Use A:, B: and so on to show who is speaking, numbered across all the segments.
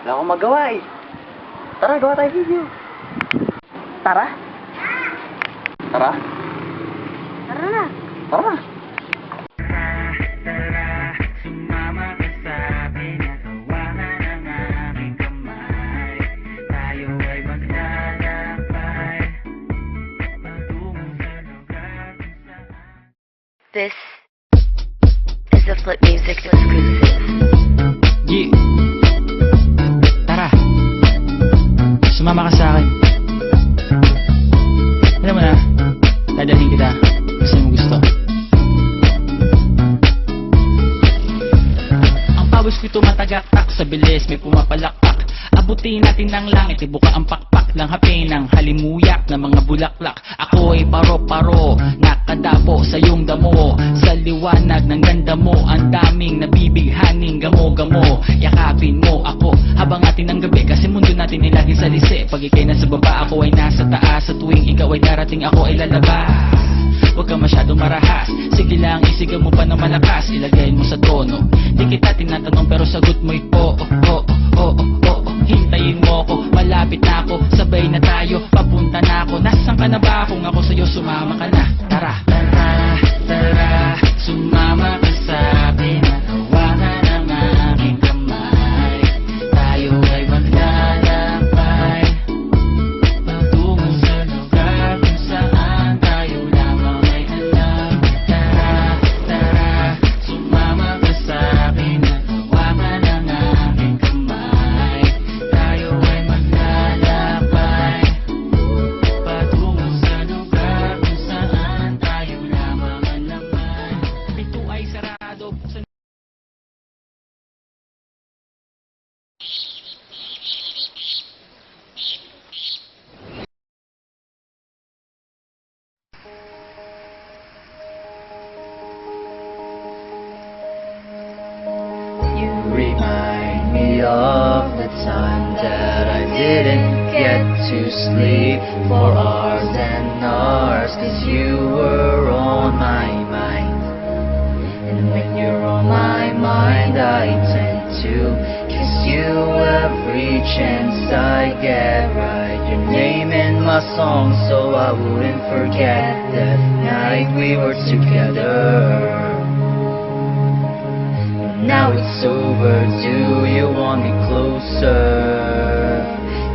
A: Wala akong magawa eh. Tara, gawa tayo video. Tara? Tara?
B: Tara na.
A: Tara!
B: This is a Flip Music exclusive.
C: G, tara, sumama ka sa akin. Alam mo na, dadalhin kita kasi mo gusto. Ang pawis ko'y tumatagaktak sa bilis, may pumapalakpak. Abutin natin ng langit, ibuka ang pakpak lang hapin ng halimuyak na mga bulaklak. Ako ay paro-paro, nakadapo sa iyong damo. Sa liwanag ng ganda mo, ang daming nabibighaning gamo-gamo. Yakapin mo ako habang atin ng gabi, kasi mundo natin ay laging salisi. Pag ikay nasa baba, ako ay nasa taas. Sa tuwing ikaw ay darating, ako ay lalabas. Huwag ka masyadong marahas, sige lang isigaw mo pa ng malakas. Ilagay mo sa tono, di kita tinatanong pero sagot mo'y oo, oo, oo, oo. Hintayin mo ako, malapit na ako, sabay na tayo, papunta na ako. Nasaan ka na ba? Kung ako sa'yo, sumama ka na. Tara, tara, tara, sumama ka sa'kin. Hawakan ang aking kamay, tayo ay maglalakbay patungo sa lugar kung saan tayo lamang ay alam. Tara, tara, sumama ka sa'kin. Hawakan ang aking kamay, tayo ay maglalakbay patungo sa lugar kung saan tayo lamang alam. Pito ay sarado, buksan.
A: You remind me of the time that I didn't get to sleep for hours and hours, 'cause you were on my mind. And when you're on my mind, I tend to kiss you every chance I get. Write your name in my song so I wouldn't forget that night we were together. Now it's over, do you want me closer?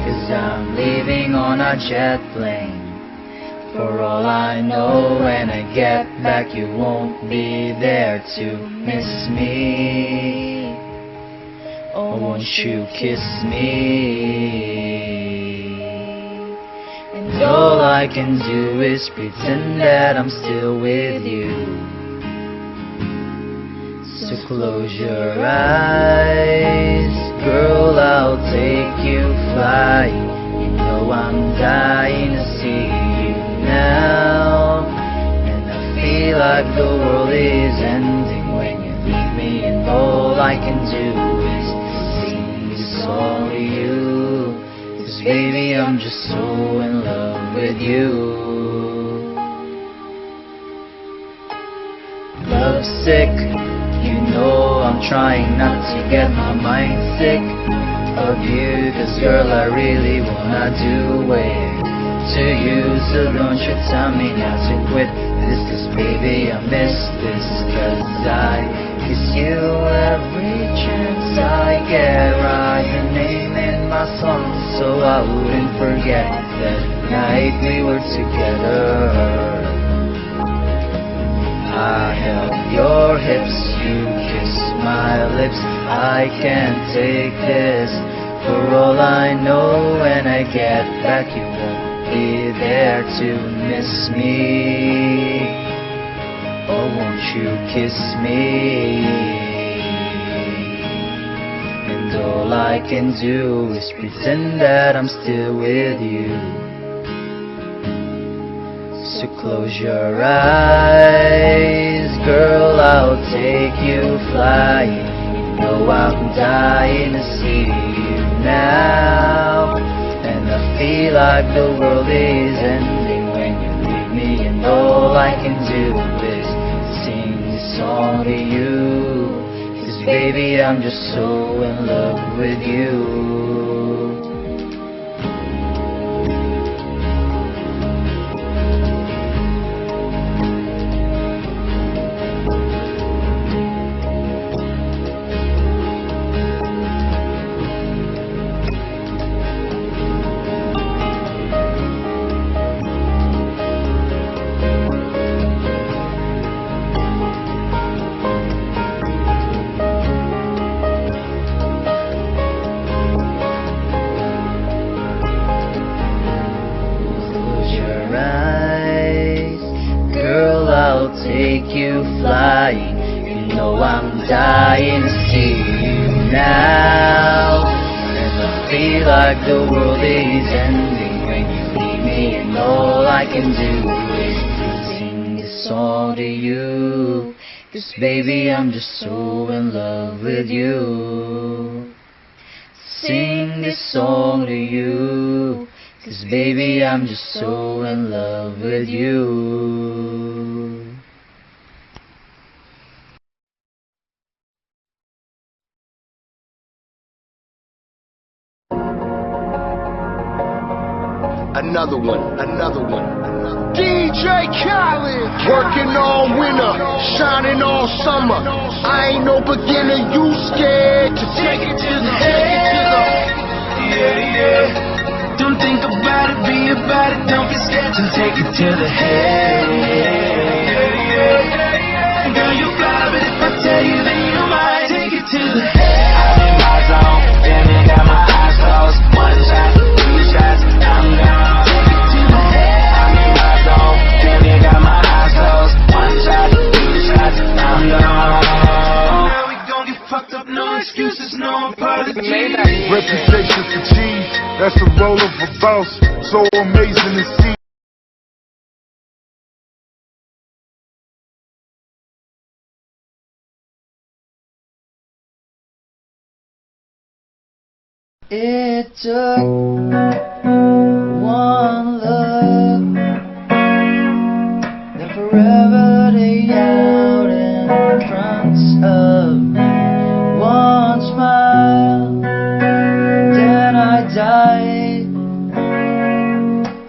A: 'Cause I'm leaving on a jet plane. For all I know, when I get back you won't be there to miss me. Oh, won't you kiss me? And all I can do is pretend that I'm still with you. So close your eyes, girl, I'll take you flying. You know I'm dying to see you now. And I feel like the world is ending when you leave me, and all I can do is sing this song to you. 'Cause baby, I'm just so in love with you. Lovesick, you know I'm trying not to get my mind sick of you. 'Cause girl, I really wanna do it to you. So don't you tell me not to quit this, 'cause baby, I miss this. 'Cause I kiss you every chance I get. Write your name in my song so I wouldn't forget that night we were together. I held your hips, you kissed my lips. I can't take this. For all I know, when I get back you won't be there to miss me. Oh, won't you kiss me? And all I can do is pretend that I'm still with you. So close your eyes, girl, I'll take you flying. You know I'm dying to see you now. And I feel like the world is ending when you leave me, and all I can do is sing this song to you. 'cause baby, I'm just so in love with you. Take you flying, you know I'm dying to see you now. And I feel like the world is ending when you leave me, and all I can do is sing this song to you. 'Cause baby, I'm just so in love with you. Sing this song to you. 'Cause baby, I'm just so in love with you.
D: Another one. DJ Khaled, working all winter, shining all summer. I ain't no beginner, you scared to take it to the head. Yeah. Don't think about it, be about it. Don't be scared to take it to the head. Yeah. Girl, you fly, but if I tell you, then you might take it to the head. I'm in my zone, damn it, got my eyes closed. One shot, two shots, I'm gone. Excuses, no apologies.
E: Reputation for cheese, that's the role of a boss. So amazing to see.
A: It took one look, then forever they out in front of me. One smile, then I died,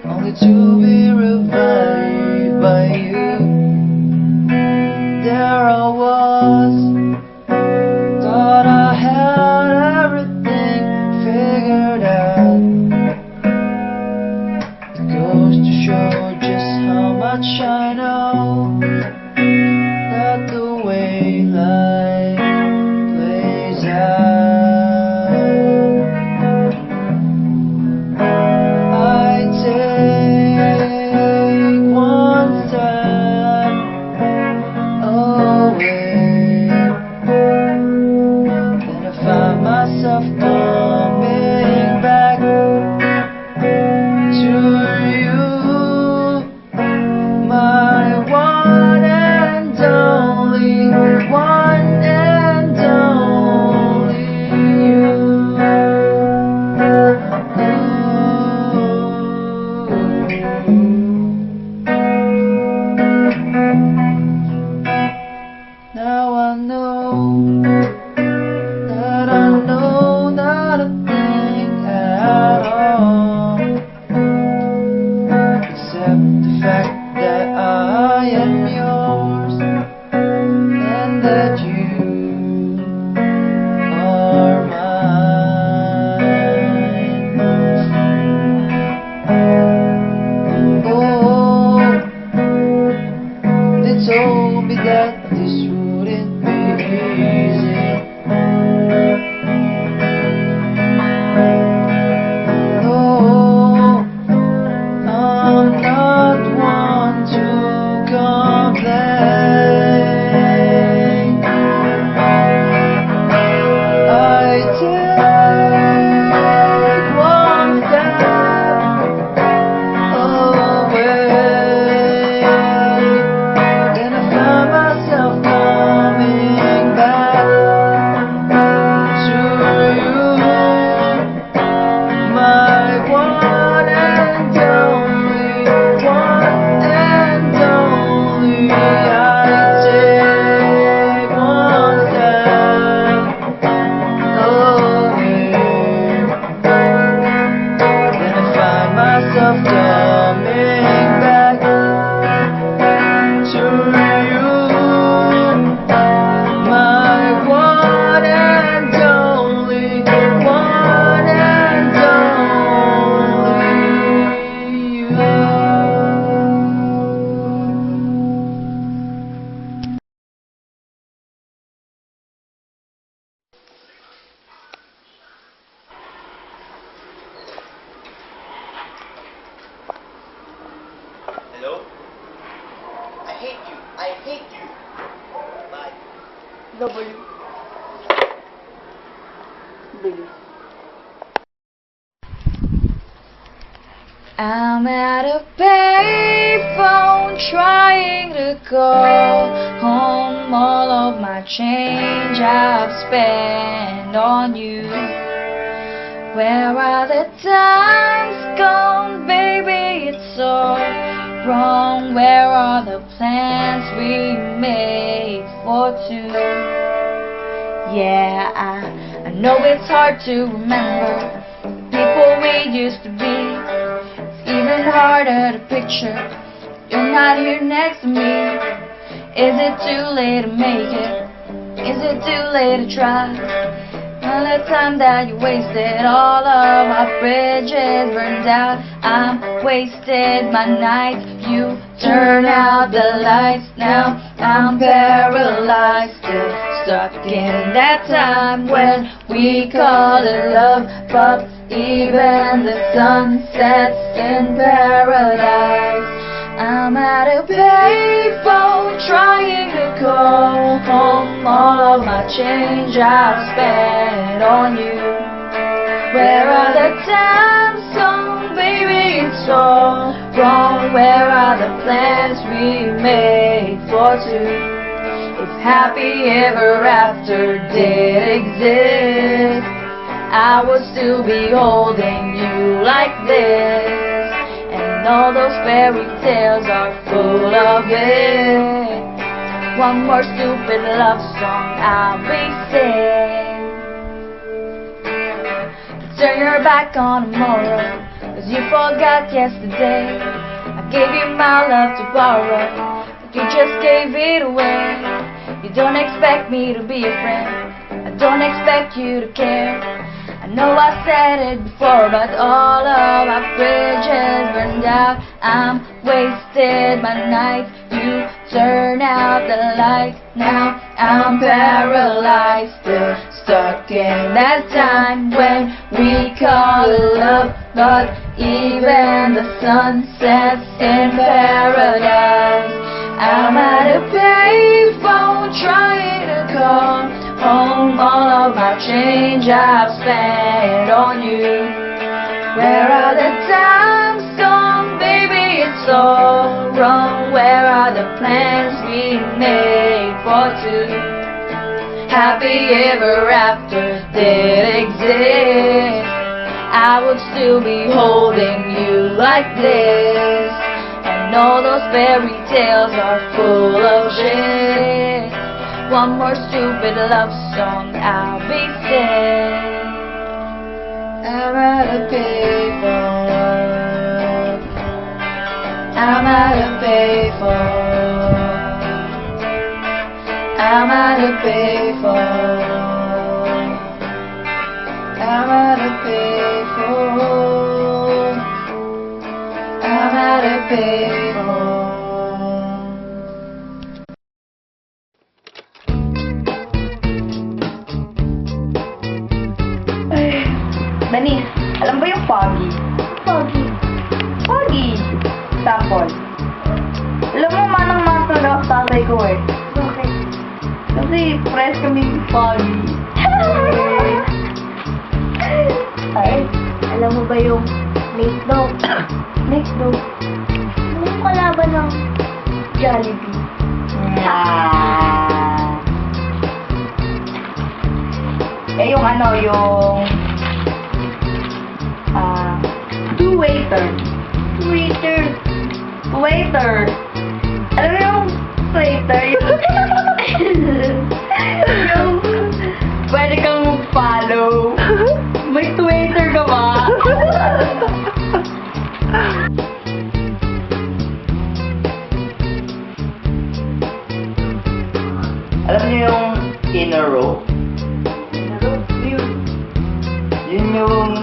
A: only to be revived by you. There I was, thought I had everything figured out. It goes to show just how much I know, that the way life plays out. I take one step away, then I find myself coming back to you, my one and only, one and only you. Now I know that I know not a thing at all, except the fact that I am yours, and that you are mine. Oh, they told me that this wouldn't be easy. No, I'm not one to complain. I take one step away, then I find myself coming
F: hate you. I hate you. Bye.
B: W. Bilis. I'm at a payphone trying to call home all of my change I've spent on you. Where are the times gone, baby? It's all wrong. Where are the plans we made for two? Yeah, I know it's hard to remember the people we used to be. Even harder to picture you're not here next to me. Is it too late to make it? Is it too late to try? All the time that you wasted, all of our bridges burned out. I'm wasted my nights, you turn out the lights. Now I'm paralyzed, still stuck in that time when we called it love. But even the sun sets in paradise. I'm at a payphone trying to call home all of my change I've spent on you. Where are the times gone, baby? It's all wrong. Where are the plans we made for two? If happy ever after did exist, I would still be holding you like this. And all those fairy tales are full of it. One more stupid love song I'll be singing. Turn your back on tomorrow, 'cause you forgot yesterday. I gave you my love to borrow, but you just gave it away. You don't expect me to be a friend, I don't expect you to care. I know I said it before, but all of our bridges burned out. I'm wasted my nights, you turn out the light. Now I'm paralyzed, still stuck in that time when we call it love. But even the sun sets in paradise. I'm at a payphone trying to call home all of my change I've spent on you. Where are the times gone, baby? It's all wrong. Where are the plans we made for two? Happy ever after did exist, I would still be holding you like this. And all those fairy tales are full of shit. One more stupid love song I'll be singing. I'm at a payphone. I'm at a payphone. I'm at a payphone. I'm at a payphone. I'm at a payphone. Dani, alam ba yung foggy? Foggy? Foggy! Sample. Alam mo, manang-manang talaga ang tatay ko eh. Bakit? Kasi press kami foggy.
G: Ay, alam mo ba yung Nate Dogg? Nate Dogg. Ano yung kalaban ng Jollibee?
B: Eh, yung ano, yung... two-waiter.
G: Twitter.
B: Waiter. Alam mo yung waiter? Yung pwede kang mag-follow. May Twitter ka ba?
F: Alam niyo yung inner rope? Yun yung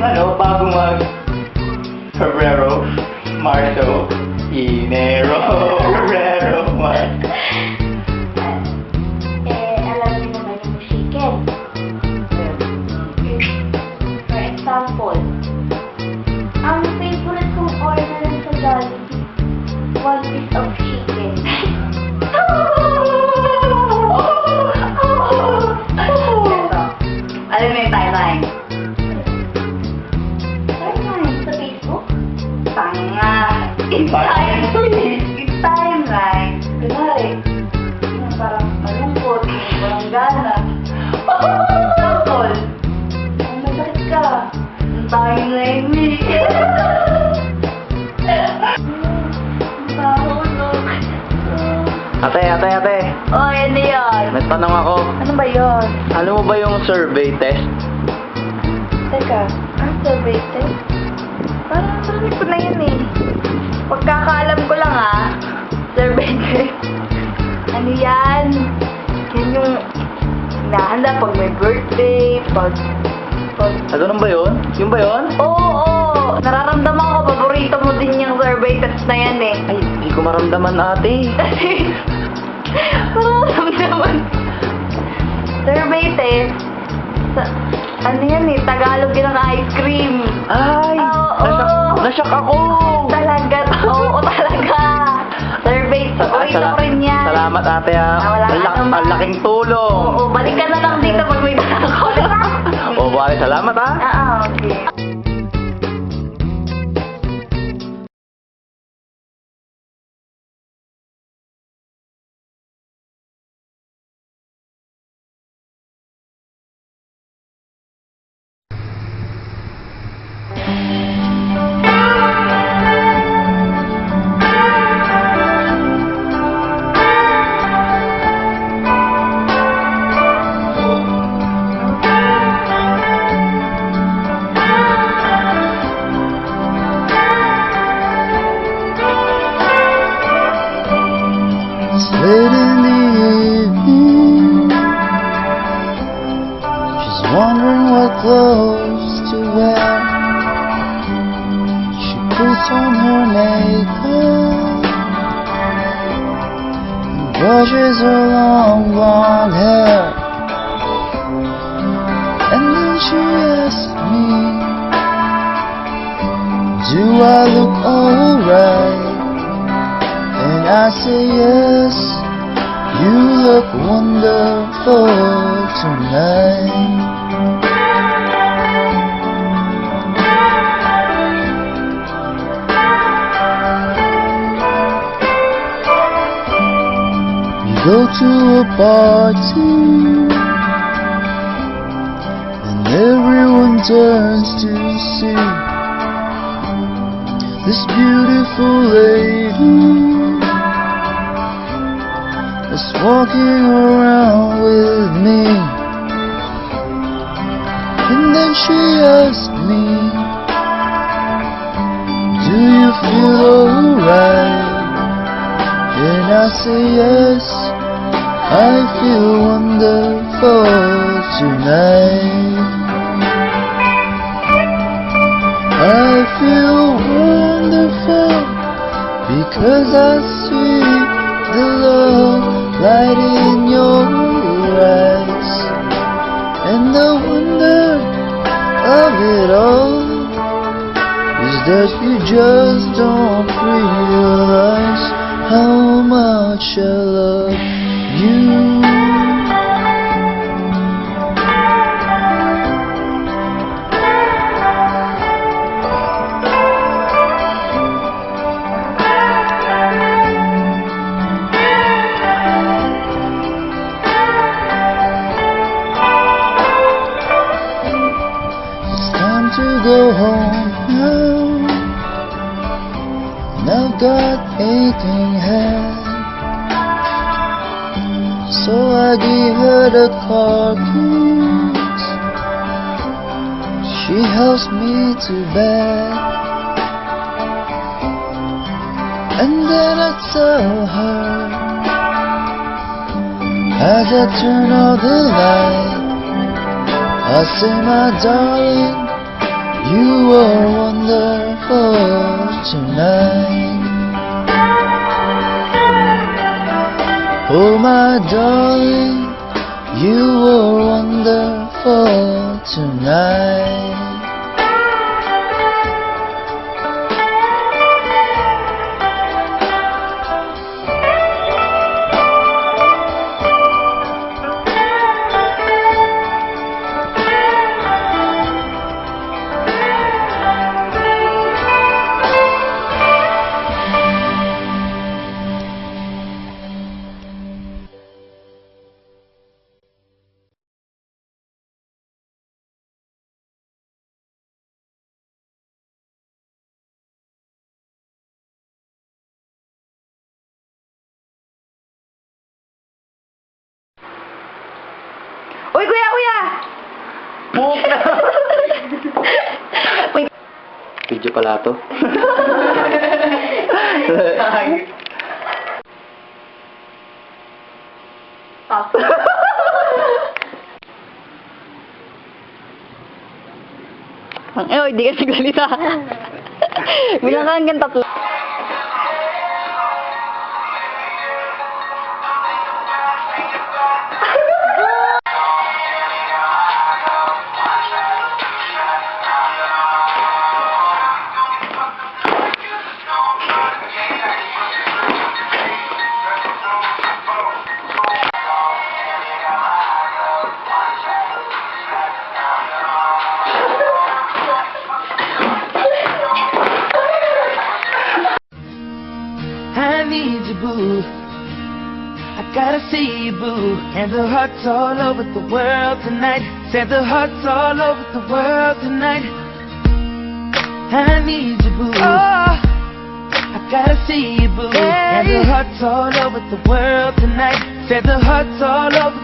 F: ano, bago mag Febrero, Marzo, Enero, Febrero, Marzo.
G: Alam niyo naman yung chicken. For example, ang favorite kong order sa Jollibee one piece of chicken.
B: Alam mo yung timeline?
G: Timeline sa Facebook?
B: Tanga. It's timeline. Kunwari, yung parang malungkot, yung walang gana. Sample. Ang masakit ka. Ang timeline ni.
F: Ate.
B: Oh, yan na yun.
F: May tanong ako.
B: Ano ba yun?
F: Alam mo ba yung survey test?
B: Teka, ang survey test? Parang narinig ko na yun eh. Pagkakaalam ko lang survey test. Ano yan? Yan yung hinahanda pag may birthday, pag...
F: Ganun ba yun? Yung ba yun?
B: Oo. Nararamdaman ko, paborito mo din yung survey test na yan eh.
F: Ay, hindi ko maramdaman ate.
B: Kasi, nararamdaman. Survey test. Ano yan eh, Tagalog yun ng ice cream.
F: Ay,
B: Oo.
F: nasyak ako.
B: Talaga, oo talaga. Survey, paborito ko rin yan.
F: Salamat ate
B: Wala ka naman.
F: Ang laking tulong.
B: Oo, balik ka na lang dito pag may dala ko.
F: Bale, salamat
B: Okay.
A: It's late in the evening. She's wondering what clothes to wear. She puts on her makeup and brushes her long blonde hair. And then she asks me, do I look alright? And I say yes, you look wonderful tonight. We go to a party and everyone turns to see this beautiful lady is walking around with me. And then she asks me, do you feel alright? And I say yes, I feel wonderful tonight. I feel wonderful because I see the love light in your eyes, and the wonder of it all is that you just don't realize how much I love you. To go home now, and I've got aching head, so I give her the car keys. She helps me to bed, and then I tell her as I turn off the light, I say, my darling, you are wonderful tonight. Oh, my darling, you are wonderful tonight.
F: Book na! Video pala to.
H: Ang di ka nagsalita. Bilang ka hanggang 3.
A: I need you, boo. I gotta see you, boo. And the hearts all over the world tonight. Said the hearts all over the world tonight. I need you, boo. I gotta see you, boo. And the hearts all over the world tonight. Said the hearts all over